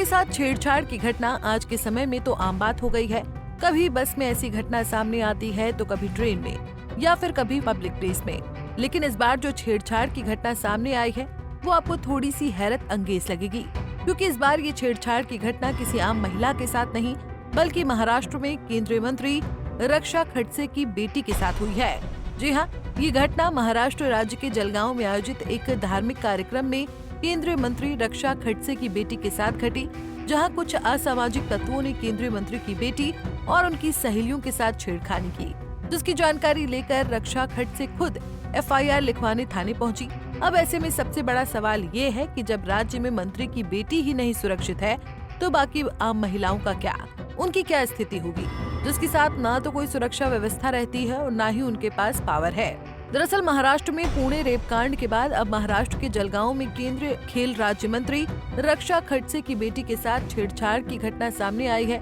साथ छेड़छाड़ की घटना आज के समय में तो आम बात हो गई है। कभी बस में ऐसी घटना सामने आती है तो कभी ट्रेन में या फिर कभी पब्लिक प्लेस में। लेकिन इस बार जो छेड़छाड़ की घटना सामने आई है वो आपको थोड़ी सी हैरत अंगेज लगेगी, क्योंकि इस बार ये छेड़छाड़ की घटना किसी आम महिला के साथ नहीं बल्कि महाराष्ट्र में केंद्रीय मंत्री रक्षा खडसे की बेटी के साथ हुई है। जी हाँ, ये घटना महाराष्ट्र राज्य के जलगांव में आयोजित एक धार्मिक कार्यक्रम में केंद्रीय मंत्री रक्षा खडसे की बेटी के साथ घटी, जहां कुछ असामाजिक तत्वों ने केंद्रीय मंत्री की बेटी और उनकी सहेलियों के साथ छेड़खानी की, जिसकी जानकारी लेकर रक्षा खडसे खुद FIR लिखवाने थाने पहुंची। अब ऐसे में सबसे बड़ा सवाल ये है कि जब राज्य में मंत्री की बेटी ही नहीं सुरक्षित है तो बाकी आम महिलाओं का क्या, उनकी क्या स्थिति होगी, जिसके साथ ना तो कोई सुरक्षा व्यवस्था रहती है और ना ही उनके पास पावर है। दरअसल महाराष्ट्र में पुणे रेप कांड के बाद अब महाराष्ट्र के जलगांव में केंद्रीय खेल राज्य मंत्री रक्षा खडसे की बेटी के साथ छेड़छाड़ की घटना सामने आई है।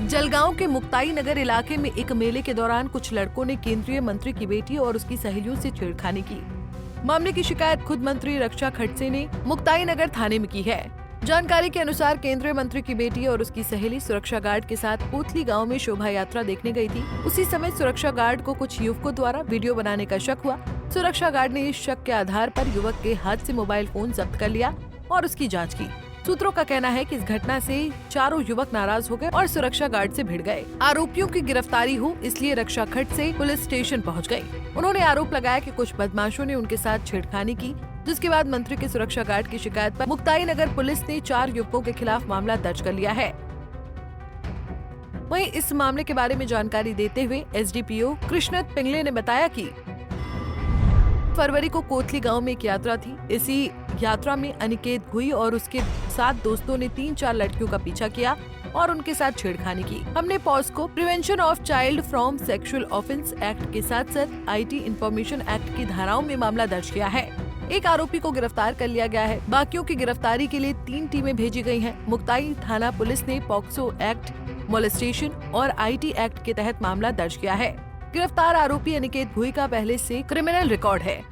जलगांव के मुक्ताई नगर इलाके में एक मेले के दौरान कुछ लड़कों ने केंद्रीय मंत्री की बेटी और उसकी सहेलियों से छेड़खानी की। मामले की शिकायत खुद मंत्री रक्षा खडसे ने मुक्ताई नगर थाने में की है। जानकारी के अनुसार केंद्रीय मंत्री की बेटी और उसकी सहेली सुरक्षा गार्ड के साथ कोतली गांव में शोभा यात्रा देखने गई थी। उसी समय सुरक्षा गार्ड को कुछ युवकों द्वारा वीडियो बनाने का शक हुआ। सुरक्षा गार्ड ने इस शक के आधार पर युवक के हाथ से मोबाइल फोन जब्त कर लिया और उसकी जांच की। सूत्रों का कहना है कि इस घटना से चारों युवक नाराज हो गए और सुरक्षा गार्ड से भिड़ गए। आरोपियों की गिरफ्तारी हो इसलिए रक्षा खडसे पुलिस स्टेशन पहुंच गई। उन्होंने आरोप लगाया कि कुछ बदमाशों ने उनके साथ छेड़खानी की, जिसके बाद मंत्री के सुरक्षा गार्ड की शिकायत पर मुक्ताई नगर पुलिस ने 4 युवकों के खिलाफ मामला दर्ज कर लिया है। वहीं इस मामले के बारे में जानकारी देते हुए SDPO कृष्णत पिंगले ने बताया कि फरवरी को कोतली गांव में एक यात्रा थी। इसी यात्रा में अनिकेत घुई और उसके 7 दोस्तों ने 3-4 लड़कियों का पीछा किया और उनके साथ छेड़खानी की। हमने POCSO prevention of child from sexual offence act के साथ साथ IT इंफॉर्मेशन एक्ट की धाराओं में मामला दर्ज किया है। एक आरोपी को गिरफ्तार कर लिया गया है। बाकियों की गिरफ्तारी के लिए 3 टीमें भेजी गई हैं। मुक्ताई थाना पुलिस ने पॉक्सो एक्ट, मोलेस्टेशन और IT एक्ट के तहत मामला दर्ज किया है। गिरफ्तार आरोपी अनिकेत भुई का पहले से क्रिमिनल रिकॉर्ड है।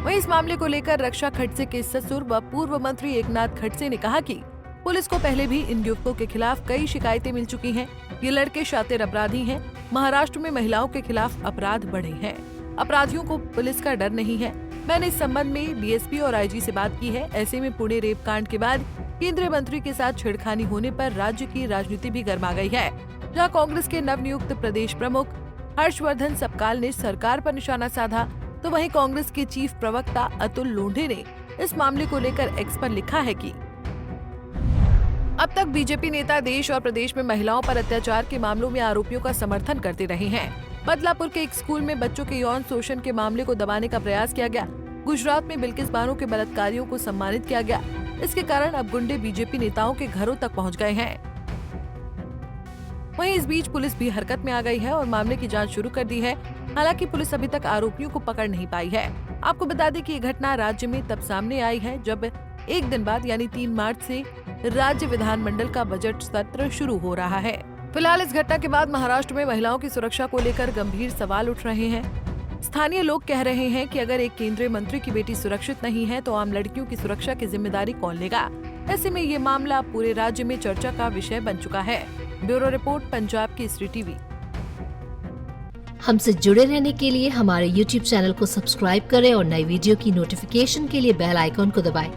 वहीं इस मामले को लेकर रक्षा खडसे के ससुर व पूर्व मंत्री एकनाथ खडसे ने कहा कि पुलिस को पहले भी इन युवकों के खिलाफ कई शिकायतें मिल चुकी हैं। ये लड़के शातिर अपराधी हैं। महाराष्ट्र में महिलाओं के खिलाफ अपराध बढ़े हैं। अपराधियों को पुलिस का डर नहीं है। मैंने इस संबंध में DSP और IG से बात की है। ऐसे में पुणे रेप कांड के बाद केंद्रीय मंत्री के साथ छेड़खानी होने पर राज्य की राजनीति भी गर्मा गई है, जहां कांग्रेस के नवनियुक्त प्रदेश प्रमुख हर्षवर्धन सपकाल ने सरकार पर निशाना साधा, तो वहीं कांग्रेस के चीफ प्रवक्ता अतुल लोंढे ने इस मामले को लेकर X पर लिखा है कि अब तक बीजेपी नेता देश और प्रदेश में महिलाओं पर अत्याचार के मामलों में आरोपियों का समर्थन करते रहे हैं। बदलापुर के एक स्कूल में बच्चों के यौन शोषण के मामले को दबाने का प्रयास किया गया। गुजरात में बिल्किस बानो के बलात्कारियों को सम्मानित किया गया। इसके कारण अब गुंडे बीजेपी नेताओं के घरों तक पहुंच गए हैं। वहीं इस बीच पुलिस भी हरकत में आ गई है और मामले की जांच शुरू कर दी है। हालांकि पुलिस अभी तक आरोपियों को पकड़ नहीं पाई है। आपको बता दें कि ये घटना राज्य में तब सामने आई है जब एक दिन बाद यानी 3 मार्च से राज्य विधानमंडल का बजट सत्र शुरू हो रहा है। फिलहाल इस घटना के बाद महाराष्ट्र में महिलाओं की सुरक्षा को लेकर गंभीर सवाल उठ रहे हैं। स्थानीय लोग कह रहे हैं कि अगर एक केंद्रीय मंत्री की बेटी सुरक्षित नहीं है तो आम लड़कियों की सुरक्षा की जिम्मेदारी कौन लेगा। ऐसे में ये मामला पूरे राज्य में चर्चा का विषय बन चुका है। Bureau report, Punjab Kesari TV. हमसे जुड़े रहने के लिए हमारे YouTube चैनल को सब्सक्राइब करें और नई वीडियो की नोटिफिकेशन के लिए बेल आइकॉन को दबाएं।